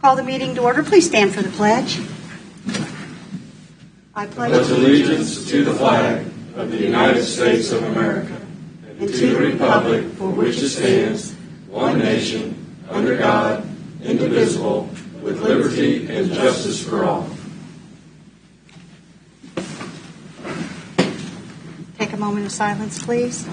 Call the meeting to order. Please stand for the pledge. I pledge allegiance to the flag of the United States of America and to the republic for which it stands, one nation, under God, indivisible, with liberty and justice for all. Take a moment of silence, please.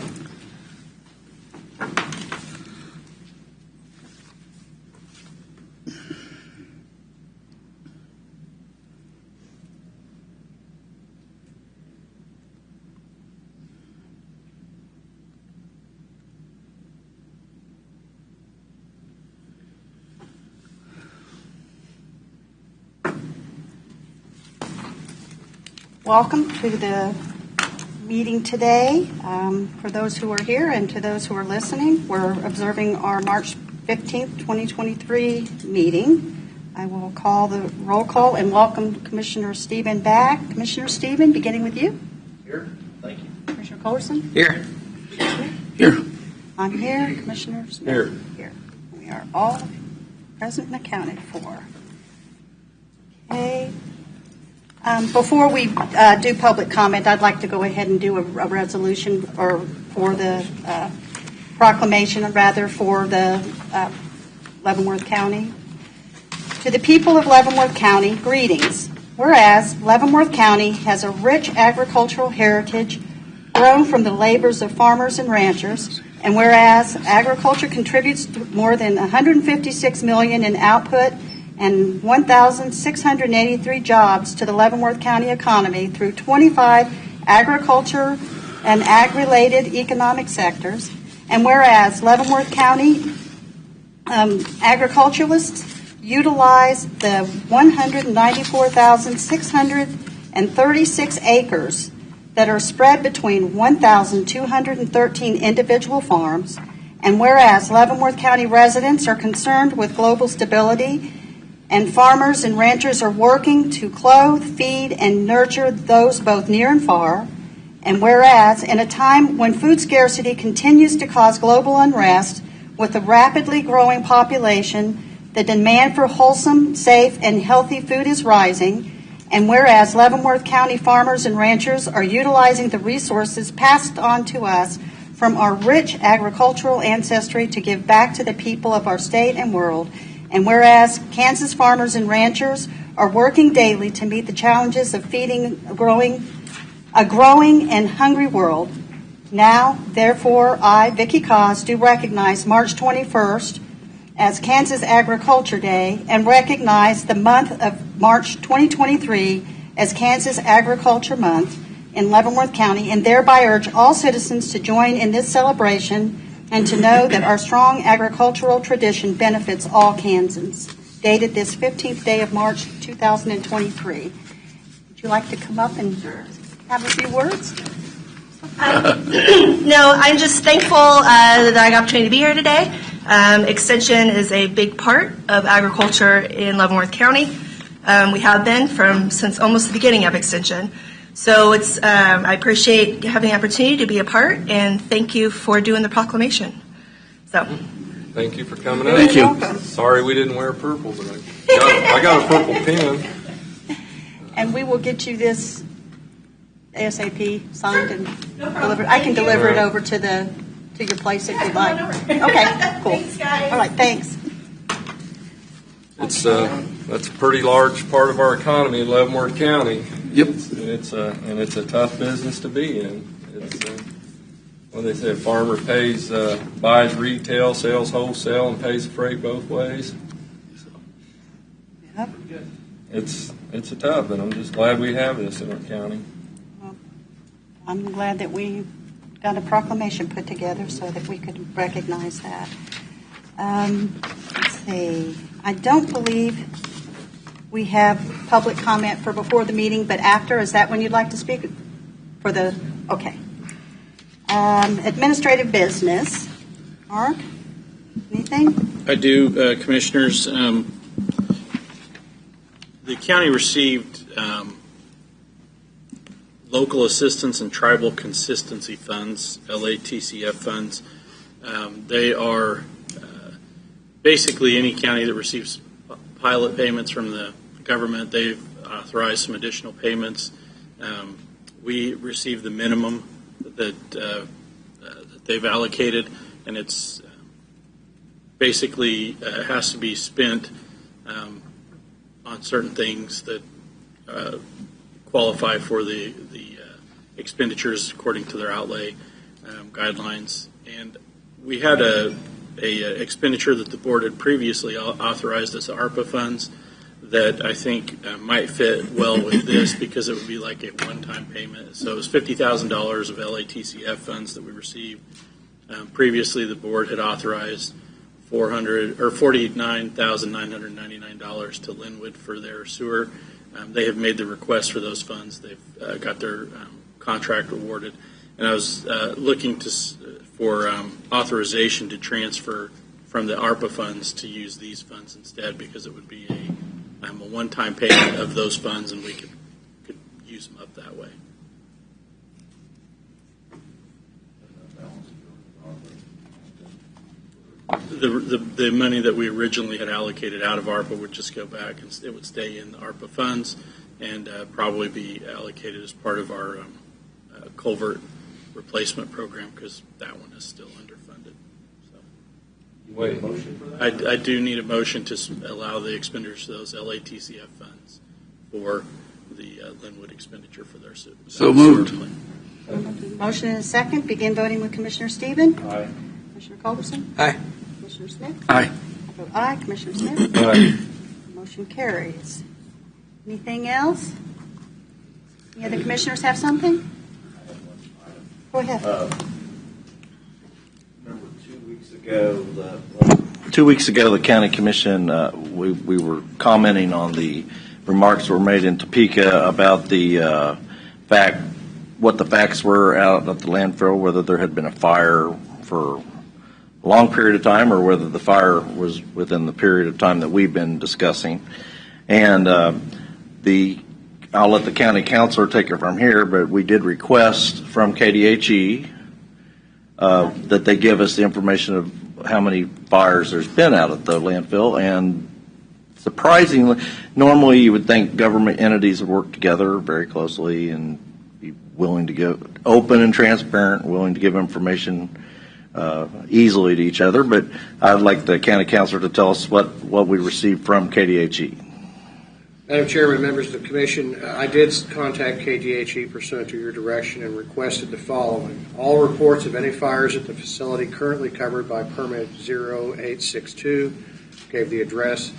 Welcome to the meeting today. For those who are here and to those who are listening, we're observing our March 15th, 2023 meeting. I will call the roll call and welcome Commissioner Stephen back. Commissioner Stephen, beginning with you. Here. Thank you. Commissioner Colson. Here. Here. I'm here. Commissioner Smith. Here. Here. We are all present and accounted for. Okay. Before we do public comment, I'd like to go ahead and do a resolution for the proclamation, rather, for the Leavenworth County. To the people of Leavenworth County, greetings. Whereas Leavenworth County has a rich agricultural heritage grown from the labors of farmers and ranchers, and whereas agriculture contributes to more than $156 million in output and 1,683 jobs to the Leavenworth County economy through 25 agriculture and ag-related economic sectors. And whereas Leavenworth County agriculturalists utilize the 194,636 acres that are spread between 1,213 individual farms. And whereas Leavenworth County residents are concerned with global stability, and farmers and ranchers are working to clothe, feed, and nurture those both near and far. And whereas, in a time when food scarcity continues to cause global unrest with a rapidly growing population, the demand for wholesome, safe, and healthy food is rising. And whereas Leavenworth County farmers and ranchers are utilizing the resources passed on to us from our rich agricultural ancestry to give back to the people of our state and world. And whereas Kansas farmers and ranchers are working daily to meet the challenges of feeding a growing and hungry world, now, therefore, I, Vicki Cos, do recognize March 21st as Kansas Agriculture Day and recognize the month of March 2023 as Kansas Agriculture Month in Leavenworth County, and thereby urge all citizens to join in this celebration and to know that our strong agricultural tradition benefits all Kansans. Dated this 15th day of March 2023. Would you like to come up and have a few words? No, I'm just thankful that I got the opportunity to be here today. Extension is a big part of agriculture in Leavenworth County. We have been since almost the beginning of Extension. So I appreciate having the opportunity to be a part, and thank you for doing the proclamation. So, thank you for coming out. Thank you. Sorry we didn't wear purple, but I got a purple pin. And we will get you this ASAP signed and delivered. I can deliver it over to your place if you'd like. Okay, cool. Thanks, guys. All right, thanks. It's that's a pretty large part of our economy in Leavenworth County. Yep. It's a tough business to be in. It's what they say: a farmer buys retail, sells wholesale, and pays the freight both ways. So, Yep. it's a tough, and I'm just glad we have this in our county. Well, I'm glad that we got a proclamation put together so that we could recognize that. Let's see. I don't believe we have public comment for before the meeting, but after. Is that when you'd like to speak? Okay. Administrative business. Mark, anything? I do, Commissioners. The county received local assistance and tribal consistency funds, LATCF funds. They are basically any county that receives pilot payments from the government. They've authorized some additional payments. We received the minimum that they've allocated, and it's basically has to be spent on certain things that qualify for the expenditures according to their outlay guidelines. And we had a expenditure that the board had previously authorized as ARPA funds that I think might fit well with this because it would be like a one-time payment. So it was $50,000 of LATCF funds that we received. Previously, the board had authorized $49,999 to Linwood for their sewer. They have made the request for those funds. They've got their contract awarded, and I was looking for authorization to transfer from the ARPA funds to use these funds instead, because it would be a one-time payment of those funds, and we could use them up that way. The money that we originally had allocated out of ARPA would just go back, and it would stay in the ARPA funds and probably be allocated as part of our culvert replacement program, because that one is still underfunded. So, You wait a motion for that? I do need a motion to allow the expenditures of those LATCF funds for the Linwood expenditure for their sewer. So moved. Motion and a second. Begin voting with Commissioner Stephen. Aye. Commissioner Culberson. Aye. Commissioner Smith. Aye. I vote aye. Commissioner Smith. Aye. Motion carries. Anything else? Any other commissioners have something? Go ahead. Remember 2 weeks ago, the county commission, we were commenting on the remarks that were made in Topeka about the what the facts were out at the landfill, whether there had been a fire for a long period of time or whether the fire was within the period of time that we've been discussing. And I'll let the county councilor take it from here, but we did request from KDHE that they give us the information of how many fires there's been out at the landfill. And surprisingly, normally you would think government entities would work together very closely and be willing to go open and transparent, willing to give information easily to each other. But I'd like the county councilor to tell us what we received from KDHE. Madam Chairman, members of the Commission, I did contact KDHE pursuant to your direction and requested the following. All reports of any fires at the facility currently covered by permit 0862, gave the address,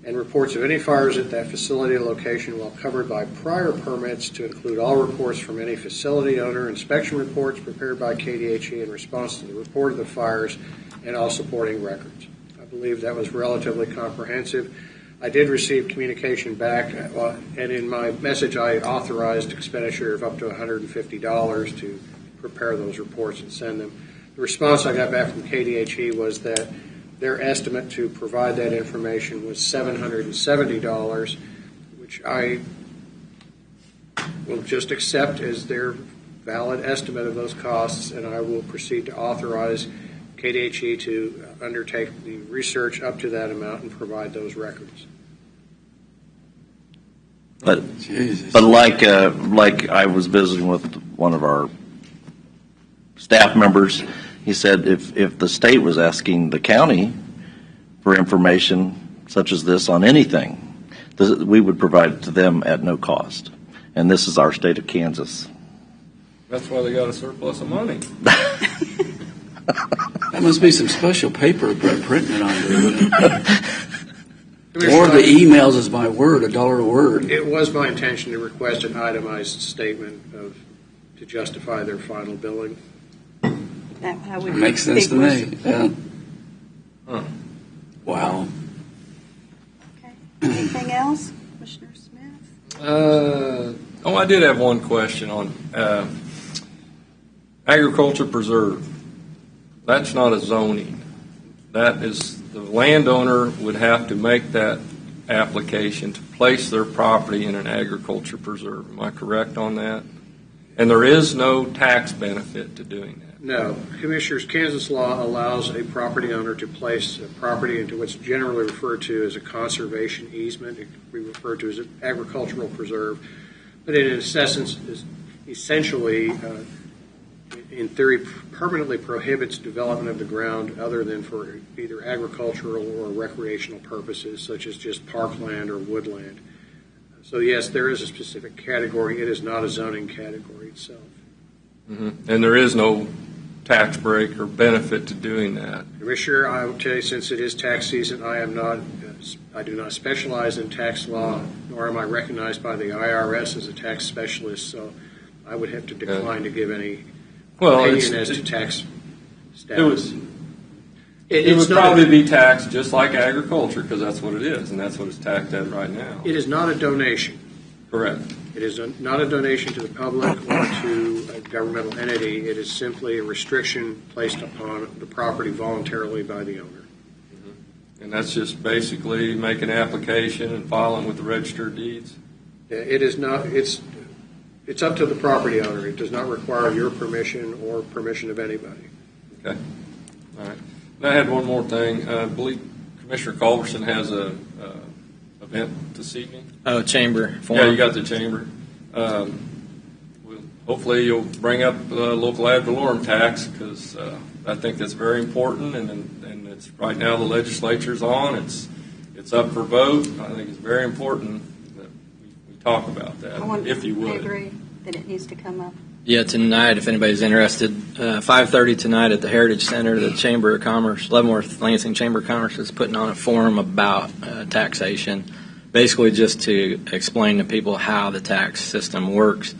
and reports of any fires at that facility location while covered by prior permits to include all reports from any facility owner, inspection reports prepared by KDHE in response to the report of the fires, and all supporting records. I believe that was relatively comprehensive. I did receive communication back, and in my message I authorized expenditure of up to $150 to prepare those reports and send them. The response I got back from KDHE was that their estimate to provide that information was $770, which I will just accept as their valid estimate of those costs, and I will proceed to authorize KDHE to undertake the research up to that amount and provide those records. But like I was visiting with one of our staff members, he said if the state was asking the county for information such as this on anything, we would provide it to them at no cost. And this is our state of Kansas. That's why they got a surplus of money. That must be some special paper printing it on there. Or the emails is my word, $1 a word. It was my intention to request an itemized statement to justify their final billing. That would Makes sense to me. Yeah. Huh. Wow. Okay. Anything else, Commissioner Smith? I did have one question on agriculture preserve. That's not a zoning. That is, the landowner would have to make that application to place their property in an agriculture preserve. Am I correct on that? And there is no tax benefit to doing that. No. Commissioners, Kansas law allows a property owner to place a property into what's generally referred to as a conservation easement. It can be referred to as an agricultural preserve. But in its essence, is essentially, in theory, permanently prohibits development of the ground other than for either agricultural or recreational purposes, such as just parkland or woodland. So yes, there is a specific category. It is not a zoning category itself. Mm-hmm. And there is no tax break or benefit to doing that. Commissioner, I will tell you, since it is tax season, I do not specialize in tax law, nor am I recognized by the IRS as a tax specialist, so I would have to decline to give any opinion as to tax status. It would probably be taxed just like agriculture, because that's what it is, and that's what it's taxed at right now. It is not a donation. Correct. It is not a donation to the public or to a governmental entity. It is simply a restriction placed upon the property voluntarily by the owner. And that's just basically making an application and filing with the Register of Deeds? It is not. It's up to the property owner. It does not require your permission or permission of anybody. Okay. All right. And I had one more thing. I believe Commissioner Culberson has a event this evening. Oh, chamber forum. Yeah, you got the chamber. Well, hopefully you'll bring up local ad valorem tax, because I think that's very important, and it's right now the legislature's on. It's up for vote. I think it's very important that we talk about that, if you would. I agree that it needs to come up. Yeah, tonight, if anybody's interested, 5:30 tonight at the Heritage Center, the Chamber of Commerce, Leavenworth Lansing Chamber of Commerce is putting on a forum about taxation, basically just to explain to people how the tax system works.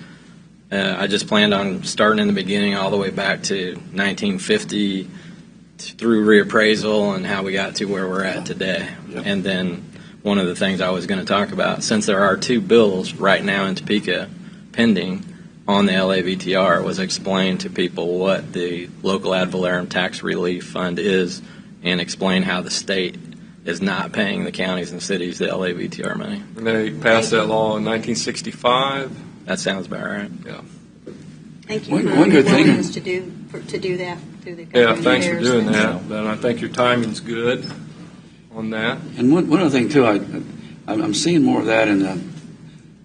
I just planned on starting in the beginning all the way back to 1950 through reappraisal and how we got to where we're at today. Yep. And then one of the things I was going to talk about, since there are two bills right now in Topeka pending on the LAVTR, was explain to people what the local ad valorem tax relief fund is and explain how the state is not paying the counties and cities the LAVTR money. And they passed that law in 1965. That sounds about right. Yeah. Thank you One good thing to do that through the Yeah, thanks for doing that. And I think your timing's good on that. And one other thing too, I'm seeing more of that in the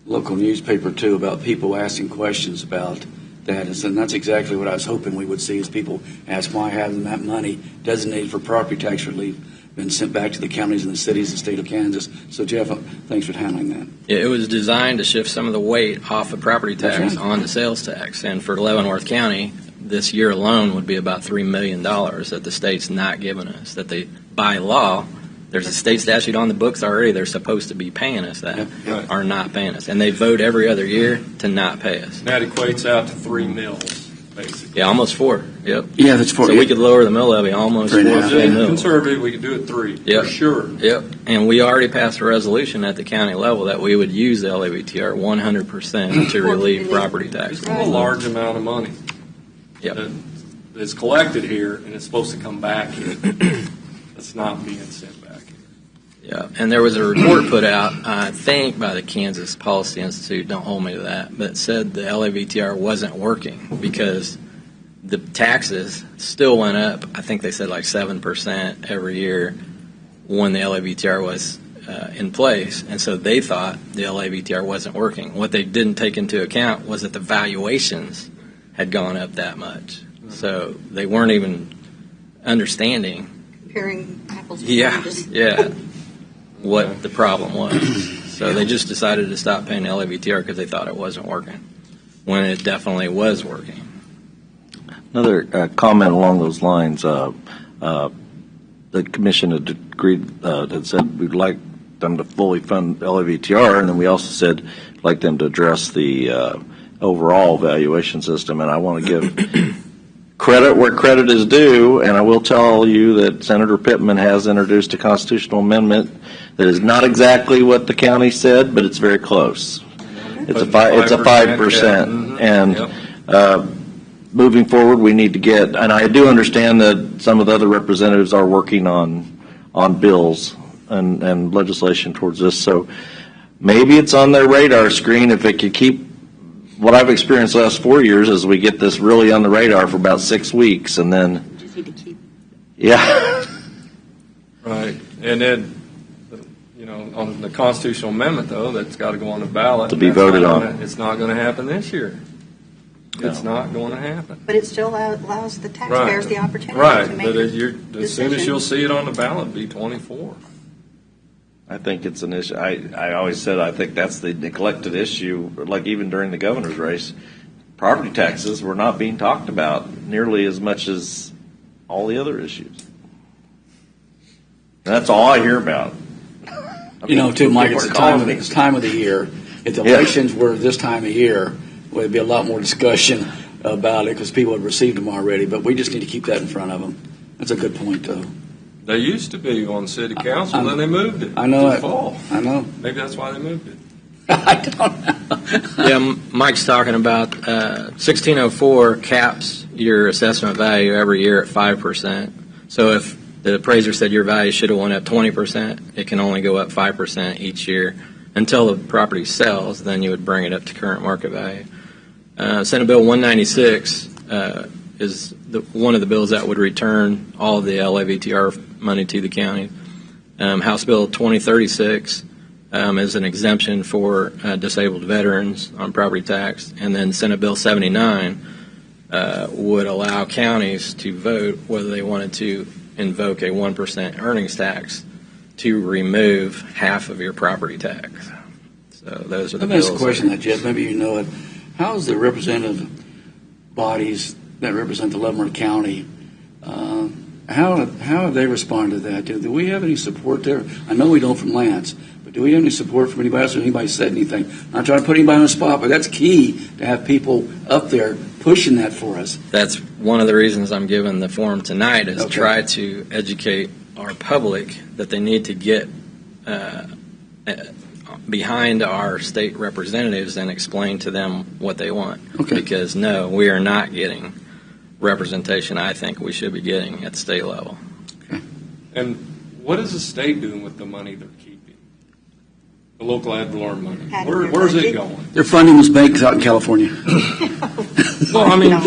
local newspaper too, about people asking questions about that, and that's exactly what I was hoping we would see, is people ask why hasn't that money designated for property tax relief been sent back to the counties and the cities of the state of Kansas. So Jeff, thanks for handling that. Yeah, it was designed to shift some of the weight off of property tax right. onto sales tax, and for Leavenworth County, this year alone would be about $3 million that the state's not giving us, that they, by law, there's a state statute on the books already, they're supposed to be paying us that, Right. are not paying us. And they vote every other year to not pay us. And that equates out to 3 mills, basically. Yeah, almost 4. Yep. Yeah, that's for So we could lower the mill levy almost 4 3.5. full mills. Conservative, we could do it 3, Yep. for sure. Yep. And we already passed a resolution at the county level that we would use the LAVTR 100% to relieve property tax. It's a large amount of money Yep. that is collected here, and it's supposed to come back here. It's not being sent back here. Yeah, and there was a report put out, I think, by the Kansas Policy Institute, don't hold me to that, but said the LAVTR wasn't working because the taxes still went up. I think they said like 7% every year when the LAVTR was in place, and so they thought the LAVTR wasn't working. What they didn't take into account was that the valuations had gone up that much, so they weren't even understanding. Comparing apples with Yeah, oranges. yeah. What the problem was. So they just decided to stop paying LAVTR because they thought it wasn't working, when it definitely was working. Another comment along those lines, the commission had agreed, had said we'd like them to fully fund LAVTR, and then we also said we'd like them to address the overall valuation system, and I want to give credit where credit is due, and I will tell you that Senator Pittman has introduced a constitutional amendment that is not exactly what the county said, but it's very close. It's a 5%, and moving forward, we need to get. And I do understand that some of the other representatives are working on bills and legislation towards this. So maybe it's on their radar screen if it could keep what I've experienced the last 4 years is we get this really on the radar for about 6 weeks, and then, You just need to keep. yeah. Right. And then, on the constitutional amendment, though, that's got to go on the ballot. To be voted on. It's not going to happen this year. It's not going to happen. But it still allows the taxpayers the opportunity Right. to make But a as soon as decision. you'll see it on the ballot, be 24. I think it's an issue. I always said I think that's the neglected issue, like even during the governor's race. Property taxes were not being talked about nearly as much as all the other issues. And that's all I hear about. Too, Mike, it's people the are time, calling me. it's time of the year. If the Yeah. elections were this time of year, well, there'd be a lot more discussion about it because people have received them already. But we just need to keep that in front of them. That's a good point, though. They used to be on city council, then they moved it I know to it. the fall. I know. Maybe that's why they moved it. I don't know. Yeah, Mike's talking about 1604 caps your assessment value every year at 5%. So if the appraiser said your value should have went up 20%, it can only go up 5% each year until the property sells. Then you would bring it up to current market value. Senate Bill 196 is one of the bills that would return all of the LAVTR money to the county. House Bill 2036 is an exemption for disabled veterans on property tax. And then Senate Bill 79 would allow counties to vote whether they wanted to invoke a 1% earnings tax to remove half of your property tax. So those are the Let me ask bills. a question, that Jeff. Maybe you know it. How is the representative bodies that represent the Leavenworth County? How have they responded to that? Do we have any support there? I know we don't from Lance, but do we have any support from anybody else? Or anybody said anything? I'm not trying to put anybody on the spot, but that's key to have people up there pushing that for us. That's one of the reasons I'm giving the forum tonight is Okay. try to educate our public that they need to get behind our state representatives and explain to them what they want. Okay. Because no, we are not getting representation I think we should be getting at the state level. And what is the state doing with the money they're keeping? The local ad valorem money. Adding their Where's it budget. going? They're funding those banks out in California. Well, I mean, No.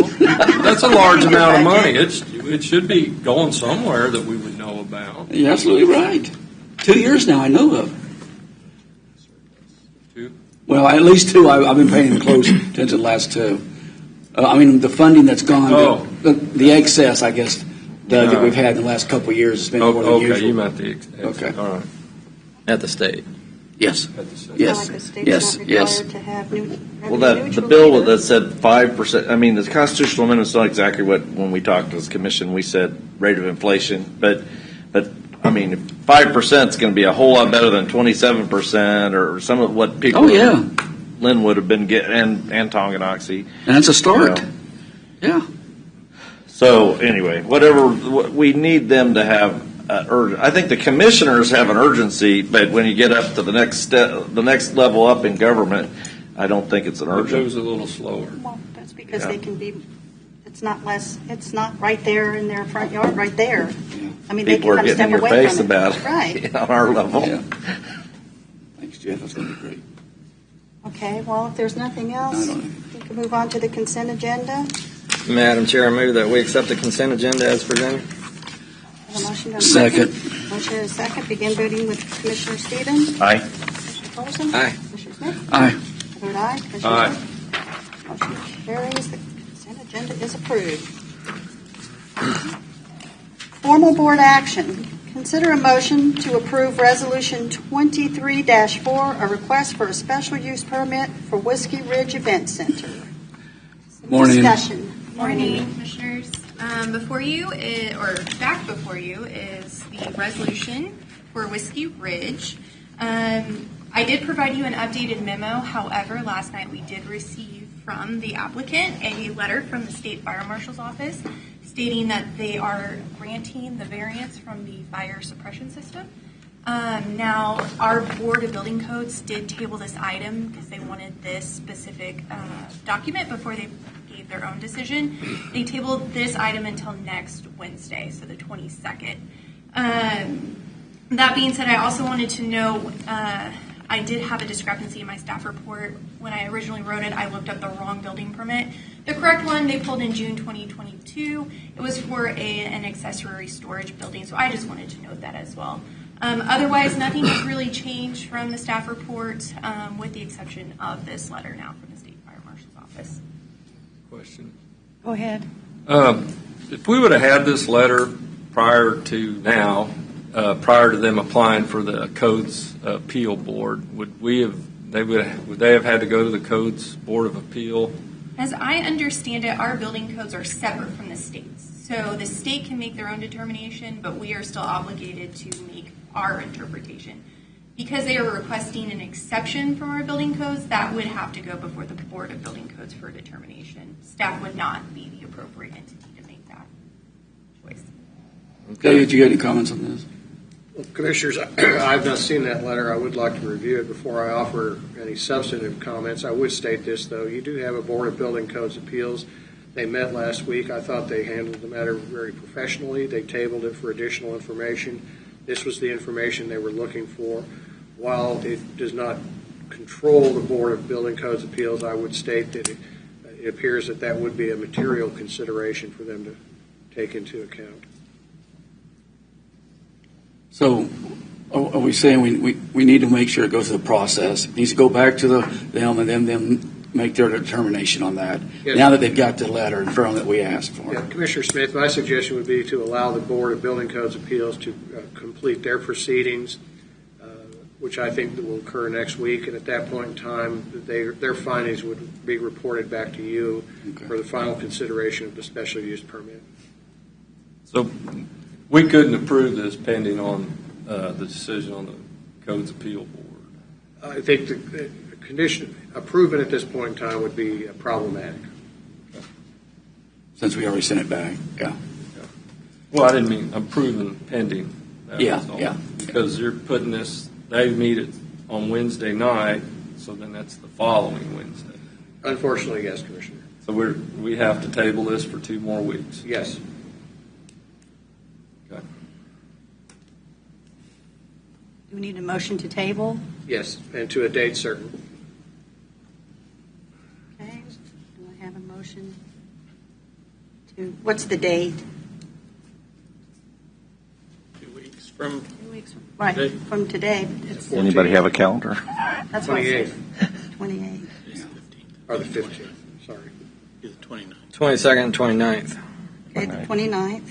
that's a large amount of money. It should be going somewhere that we would know about. You're absolutely right. 2 years now, I know of. Two? Well, at least 2. I've been paying close attention to the last 2. I mean, the funding that's gone, Oh. the excess, I guess, that we've had in the last couple of years has been more than Okay, usual. you meant the. Okay. All right. At the state. Yes. At the state. Yes. Like the state's Yes. not Yes. required to have new Well, revenue the neutral bill either. that said 5%, I mean, the constitutional amendment's not exactly what, when we talked to this commission, we said rate of inflation, but I mean, 5% is going to be a whole lot better than 27% or some of what people Oh, yeah. in Linwood have been getting, and Tonganoxie. And that's a start. You know. Yeah. So anyway, we need them to have I think the commissioners have an urgency, but when you get up to the next step, the next level up in government, I don't think it's an It urgent. goes a little slower. Well, that's because Yeah. they can be, it's not right there in their front yard, right there. I mean, they People can are kind of getting in step your away face from about it. it Right. on our level. Yeah. Thanks, Jeff. That's going to be great. Okay, well, if there's nothing else, I don't know. we can move on to the consent agenda. Madam Chair, I move that we accept the consent agenda as presented. Have a motion to Second. Motion and a second. Begin voting with Commissioner Stevens. Aye. Commissioner Colson. Aye. Commissioner Smith. Aye. I vote aye. Commissioner Aye. Smith. Motion carries. The consent agenda is approved. Formal board action. Consider a motion to approve Resolution 23-4, a request for a special use permit for Whiskey Ridge Event Center. Some Morning. Discussion. Morning, Commissioners. Before you, or back before you, is the resolution for Whiskey Ridge. I did provide you an updated memo. However, last night we did receive from the applicant a letter from the State Fire Marshal's Office stating that they are granting the variance from the fire suppression system. Now, our Board of Building Codes did table this item because they wanted this specific document before they gave their own decision. They tabled this item until next Wednesday, so the 22nd. That being said, I also wanted to know, I did have a discrepancy in my staff report. When I originally wrote it, I looked up the wrong building permit. The correct one they pulled in June 2022. It was for an accessory storage building, so I just wanted to note that as well. Otherwise, nothing has really changed from the staff report, with the exception of this letter now from the State Fire Marshal's Office. Question. Go ahead. If we would have had this letter prior to now, prior to them applying for the Codes Appeal Board, would they have had to go to the Codes Board of Appeal? As I understand it, our building codes are separate from the state's. So the state can make their own determination, but we are still obligated to make our interpretation. Because they are requesting an exception from our building codes, that would have to go before the Board of Building Codes for a determination. Staff would not be the appropriate entity to make that choice. Okay, did you get any comments on this? Well, Commissioners, I've not seen that letter. I would like to review it before I offer any substantive comments. I would state this, though. You do have a Board of Building Codes Appeals. They met last week. I thought they handled the matter very professionally. They tabled it for additional information. This was the information they were looking for. While it does not control the Board of Building Codes Appeals, I would state that it appears that that would be a material consideration for them to take into account. So are we saying we need to make sure it goes through the process? It needs to go back to them and then them make their determination on that, yes. Now that they've got the letter in front of them that we asked for. Yeah, Commissioner Smith, my suggestion would be to allow the Board of Building Codes Appeals to complete their proceedings, which I think will occur next week, and at that point in time, their findings would be reported back to you for the final consideration of the special use permit. So we couldn't approve this pending on the decision on the Codes Appeal Board. I think the condition approving at this point in time would be problematic. Since we already sent it back, yeah. Well, I didn't mean approving pending. Yeah. Because you're putting this, they meet it on Wednesday night, so then that's the following Wednesday. Unfortunately, yes, Commissioner. So we have to table this for 2 more weeks. Yes. Okay. Do we need a motion to table? Yes, and to a date certain. Okay. Do I have a motion to, what's the date? 2 weeks from 2 weeks. Right, today. from today. It's, Anybody have a calendar? that's what I said. 28th 28th. It's the 15th. or the 15th. Sorry. It's the 29th. 22nd and 29th. Okay, the 29th.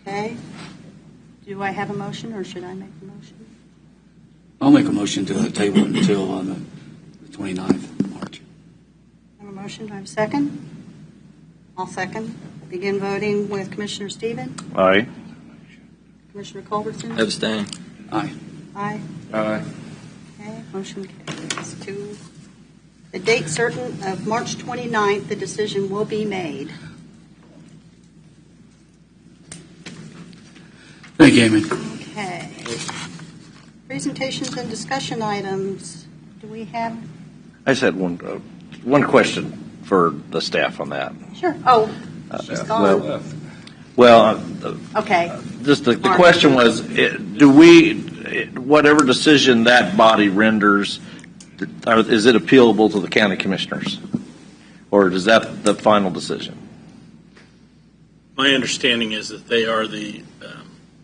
Okay. Do I have a motion, or should I make a motion? I'll make a motion to table it until the 29th of March. I have a motion. Do I have a second? I'll second. Begin voting with Commissioner Stephen, Aye. Commissioner Culbertson. Abstain. Aye. Aye. Aye. Okay, motion carries. To the date certain of March 29th, the decision will be made. Thank you, Amy. Okay. Presentations and discussion items. Do we have? I just had one question for the staff on that. Sure. Oh, she's gone. Well, Okay. just the question was, do we, whatever decision that body renders, is it appealable to the county commissioners? Or is that the final decision? My understanding is that they are the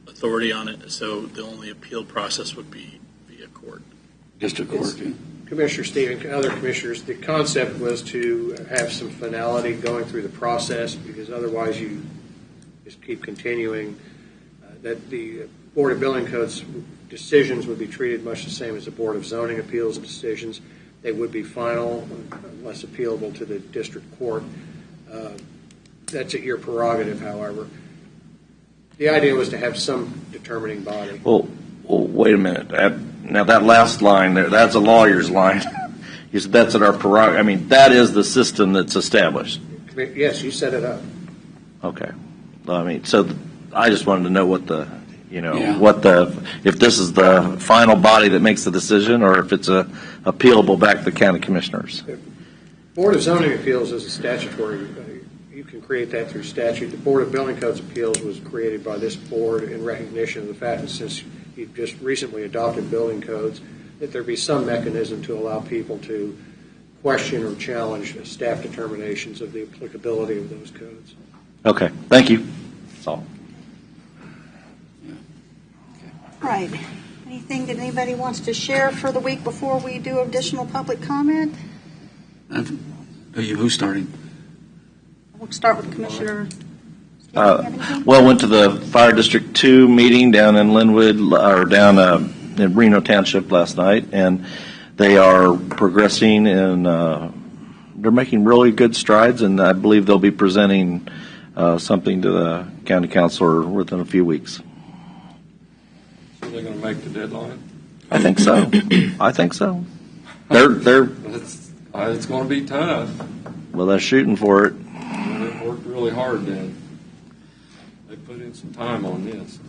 authority on it, so the only appeal process would be via court. District Court. Yeah. Commissioner Stephen, other commissioners, the concept was to have some finality going through the process, because otherwise you just keep continuing. That the Board of Building Codes decisions would be treated much the same as the Board of Zoning Appeals decisions. They would be final unless appealable to the district court. That's at your prerogative, however. The idea was to have some determining body. Well, wait a minute. Now that last line there, that's a lawyer's line. You said that's at our prerogative. I mean, that is the system that's established. Yes, you set it up. Okay. I mean, so I just wanted to know what the, Yeah. if this is the final body that makes the decision, or if it's appealable back to the county commissioners. Board of Zoning Appeals is a statutory. You can create that through statute. The Board of Building Codes Appeals was created by this board in recognition of the fact that since you've just recently adopted building codes, that there be some mechanism to allow people to question or challenge staff determinations of the applicability of those codes. Okay, thank you. That's all. Right. Anything that anybody wants to share for the week before we do additional public comment? Who's starting? We'll start with Commissioner. Went to the Fire District 2 meeting down in Linwood, or down in Reno Township last night, and they are progressing and they're making really good strides, and I believe they'll be presenting something to the county councilor within a few weeks. So they're going to make the deadline? I think so. I think so. They're It's going to be tough. well, they're shooting for it. They worked really hard then. They put in some time on this,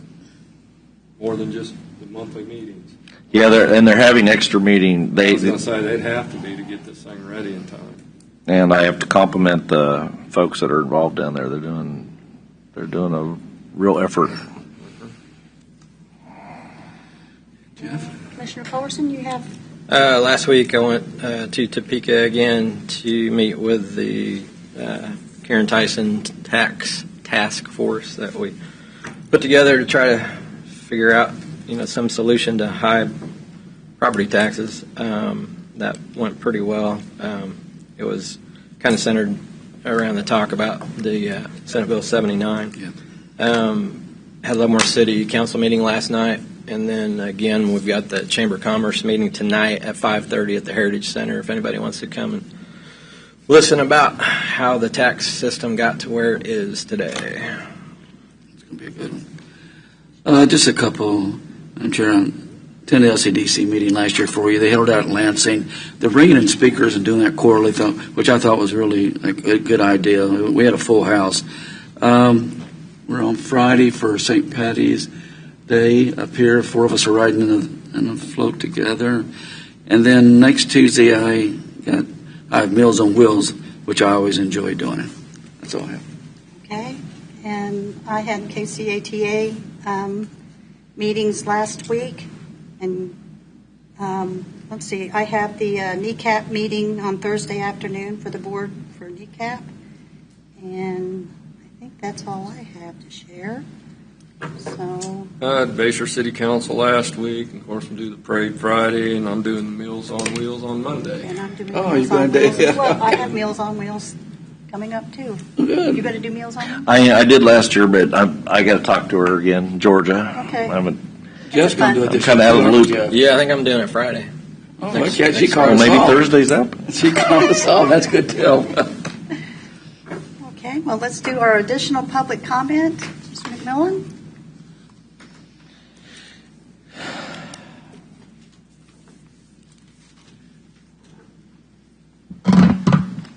more than just the monthly meetings. Yeah, they're having extra meeting. I was going to say they'd have to be to get this thing ready in time. And I have to compliment the folks that are involved down there. They're doing a real effort. Jeff? Commissioner Culberson, you have. Last week I went to Topeka again to meet with the Karen Tyson tax task force that we put together to try to figure out, some solution to high property taxes. That went pretty well. It was kind of centered around the talk about the Senate Bill 79. Yeah. Had Leavenworth City Council meeting last night, and then again we've got the Chamber of Commerce meeting tonight at 5:30 at the Heritage Center. If anybody wants to come and listen about how the tax system got to where it is today. It's going to be a good one. Just a couple. I'm sure I attended the LCDC meeting last year for you. They held out in Lansing. They're bringing in speakers and doing that quarterly, which I thought was really a good idea. We had a full house. We're on Friday for St. Patty's Day up here. 4 of us are riding in a float together. And then next Tuesday I have Meals on Wheels, which I always enjoy doing it. That's all I have. Okay. And I had KCATA meetings last week. And let's see, I have the NECAP meeting on Thursday afternoon for the board for NECAP. And I think that's all I have to share. So I had Bayshore City Council last week. Of course, we do the parade Friday, and I'm doing the Meals on Wheels on Monday. And I'm doing Oh, Meals you're on going to Wheels do- as well. I have Meals on Wheels coming up too. Good. You going to do Meals on Wheels? I did last year, but I got to talk to her again, Georgia. Okay. Jeff's going to do it I'm this kind of out of the loop. Jeff. Yeah, I think I'm doing it Friday. Oh, okay. She called Well, us maybe off. Thursday's up. She called us off. That's good tell. Okay, well, let's do our additional public comment. Mr. McMillan?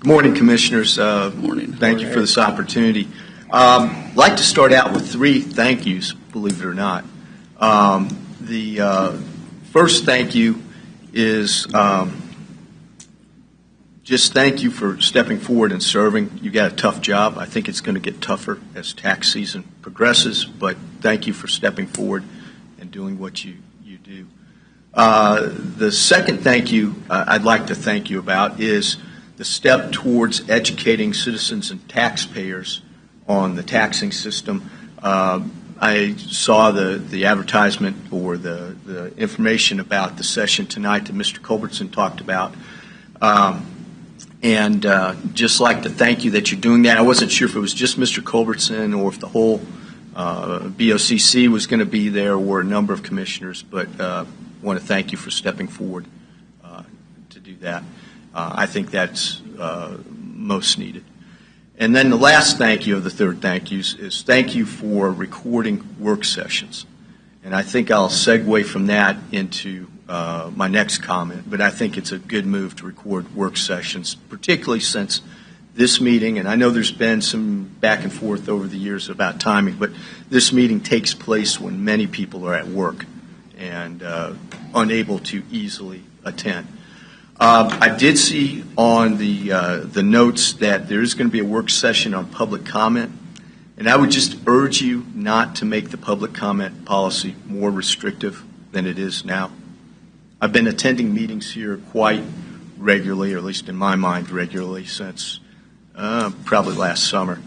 Good morning, Commissioners. Morning. Thank you for this opportunity. I'd like to start out with 3 thank yous, believe it or not. The first thank you is just thank you for stepping forward and serving. You got a tough job. I think it's going to get tougher as tax season progresses, but thank you for stepping forward and doing what you do. The second thank you I'd like to thank you about is the step towards educating citizens and taxpayers on the taxing system. I saw the advertisement or the information about the session tonight that Mr. Culbertson talked about. And just like to thank you that you're doing that. I wasn't sure if it was just Mr. Culbertson or if the whole BOCC was going to be there or a number of commissioners, but I want to thank you for stepping forward to do that. I think that's most needed. And then the last thank you of the third thank yous is thank you for recording work sessions. And I think I'll segue from that into my next comment, but I think it's a good move to record work sessions, particularly since this meeting, and I know there's been some back and forth over the years about timing, but this meeting takes place when many people are at work and unable to easily attend. I did see on the notes that there is going to be a work session on public comment, and I would just urge you not to make the public comment policy more restrictive than it is now. I've been attending meetings here quite regularly, or at least in my mind regularly, since probably last summer.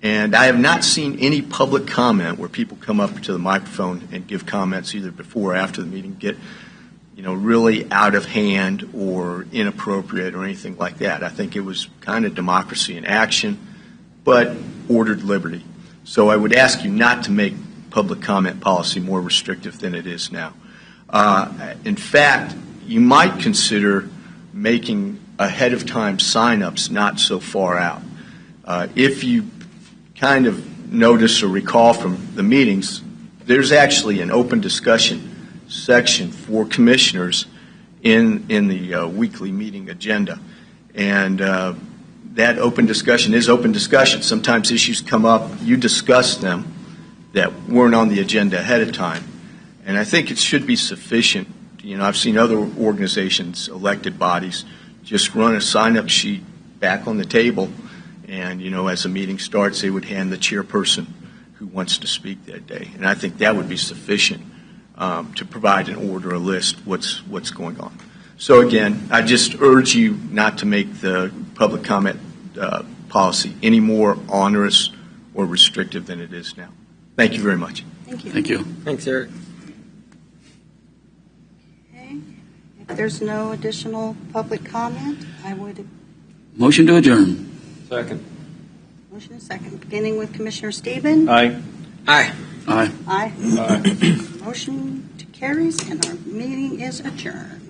And I have not seen any public comment where people come up to the microphone and give comments either before or after the meeting get, really out of hand or inappropriate or anything like that. I think it was kind of democracy in action, but ordered liberty. So I would ask you not to make public comment policy more restrictive than it is now. In fact, you might consider making ahead of time sign-ups not so far out. If you kind of notice or recall from the meetings, there's actually an open discussion section for commissioners in the weekly meeting agenda. And that open discussion is open discussion. Sometimes issues come up, you discuss them that weren't on the agenda ahead of time. And I think it should be sufficient. I've seen other organizations, elected bodies, just run a sign-up sheet back on the table, and, as the meeting starts, they would hand the chairperson who wants to speak that day. And I think that would be sufficient to provide an order, a list, what's going on. So again, I just urge you not to make the public comment policy any more onerous or restrictive than it is now. Thank you very much. Thank you. Thank you. Thanks, Eric. Okay. If there's no additional public comment, I would. Motion to adjourn. Second. Motion is second. Beginning with Commissioner Steben. Aye. Aye. Aye. Aye. Motion carries, and our meeting is adjourned.